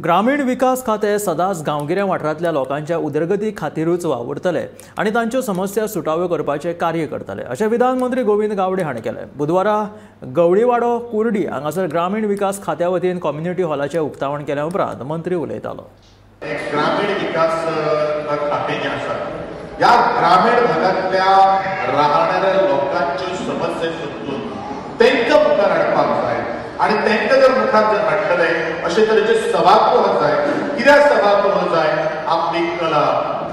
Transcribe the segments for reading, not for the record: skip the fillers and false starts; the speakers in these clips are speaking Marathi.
ग्रामीण विकास खाते सदांच गांवगिऱ्या वाठारांतल्या लोकांच्या उदरगती खातीरूच वावुरतले आनी तांच्यो समस्या सुटाव्यो करपाचें कार्य करतले अशें विधान मंत्री गोविंद गावडे हांणी केलें। बुधवारा गवळीवाडो कुर्डी हांगासर ग्रामीण विकास खात्या वतीन कम्युनिटी हॉलाचें उक्तावण केल्या उपरांत मंत्री उलयतालो। ग्रामीण विकास खातें जें आसा ह्या ग्रामीण भागांतल्या राहणाऱ्या लोकांच्यो समस्या समजून तांकां मुखार हाडपाक जाय आनी तांकां जर मुखार जर हाडटले अशे तरेचे सभागृह जाय। कित्याक सभागृह जाय? आपली कला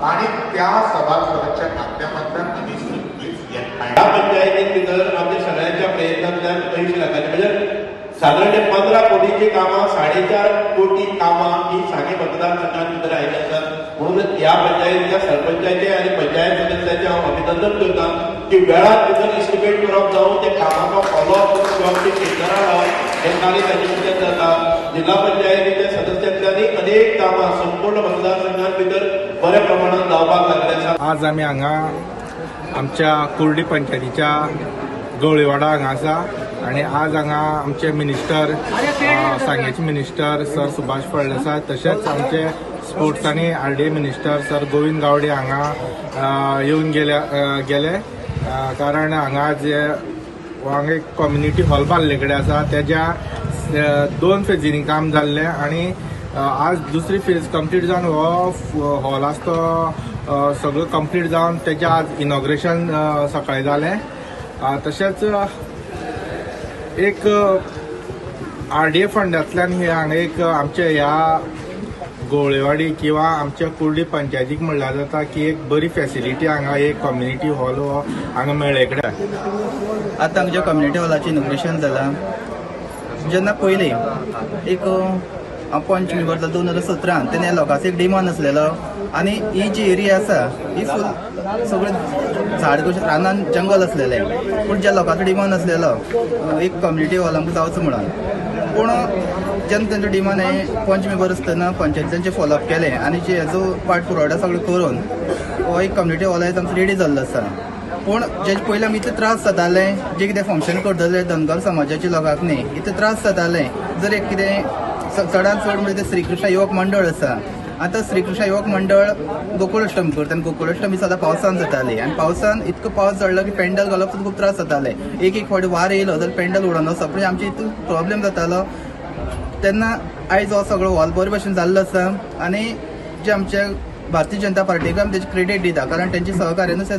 आनी त्या सभागृहाच्या माध्यमांतल्यान आमी सगळींच ह्या पंचायतीन भितर आमच्या सगळ्यांच्या प्रयत्नांतल्यान 80 लाखांचे म्हणजे साधारण 15 कोटीची कामां 4.5 कोटी कामां ही सांगे मतदारसंघात भितर आयिल्ली आसात। म्हणून ह्या पंचायतीच्या सरपंचाचे आनी पंचायत सदस्याचे हांव अभिनंदन करता की वेळार भितर इस्टिमेट करप जावं ते कामांचो फॉलोअप करप ते टेंडरां लावप हे कार्य ताचे भितर जाता। जिल्हा पंचायतीच्या सदस्यांतल्यानी अनेक कामां संपूर्ण मतदारसंघात भितर बऱ्या प्रमाणात जावपाक लागले आसा। आज आमी हांगा आमच्या कुर्डी पंचायतीच्या गवळीवाडा हांगा आसा आणि आज हांगा आमचे मिनिस्टर सांग्याचे मिनिस्टर सर सुभाष फळदेसाय तशेंच आमचे स्पोर्ट्स आनी RDA minister sir Govind Gawade हांगा येवन गेले कारण हांगा जे हांगा एक कम्युनिटी हॉल बांदले कडेन आसा तेज्या 2 फेजींनी काम जाल्लें आनी आज दुसरी फेज कंप्लीट जावन हो हॉल आसा तो सगळो कंप्लीट जावन तेजें आज इनॉग्रेशन सकाळीं जालें। तशेंच एक RDA फंडांतल्यान हे हांगा एक आमच्या ह्या गवळीवाडी किंवा आमच्या कुर्डी पंचायतीक म्हणल्यार जाता की एक बरी फॅसिलिटी हांगा एक कम्युनिटी हॉल हो हांगा मेळ्ळे कडेन। आतां आमच्या कम्युनिटी हॉलाचें इनॉग्रेशन जालां। जेन्ना पयलीं एक हांव पंच मेंबर जालो 2017 तेन्ना लोकांचो एक डिमांड आसलेलो आनी ही जी एरिया आसा ही फूल सगळें झाड कशें रानान जंगल आसलेलें पूण ज्या लोकांचो डिमांड आसलेलो एक कम्युनिटी हॉल आमकां जावचो म्हणून पूण जेन्ना तेंचो डिमांड हांवें पंच मेंबर आसतना पंचायतीचें फॉलोअप केलें आनी जे हेजो पाठपुरावो सगळो करून हो एक कम्युनिटी हॉल आमचो रेडी जाल्लो आसा। पूण जे पयलीं आमी इतले त्रास जाताले जे कितें फंक्शन करताले धनगर समाजाच्या लोकांक न्ही इतले त्रास जाताले जर एक कितें चडांत चड म्हणजे ते श्रीकृष्ण युवक मंडळ आसा। आतां श्रीकृष्ण युवक मंडळ गोकुळाष्टमी करता आनी गोकुळाष्टमी सदां पावसान जाताली आनी पावसान इतको पावस चडलो की पेंडल घालप सुद्दां खूब त्रास जाताले। एक फावटी वार येयलो जाल्यार पेंडल उडोन वचप म्हणजे आमचे इतलो प्रॉब्लेम जातालो। तेन्ना आयज हो सगळो हॉल बरे भशेन जाल्लो आसा आनी जे आमचे भारतीय जनता पार्टीक आमी तेजे क्रेडीट दिता कारण तेंचे सहकार्यानुसार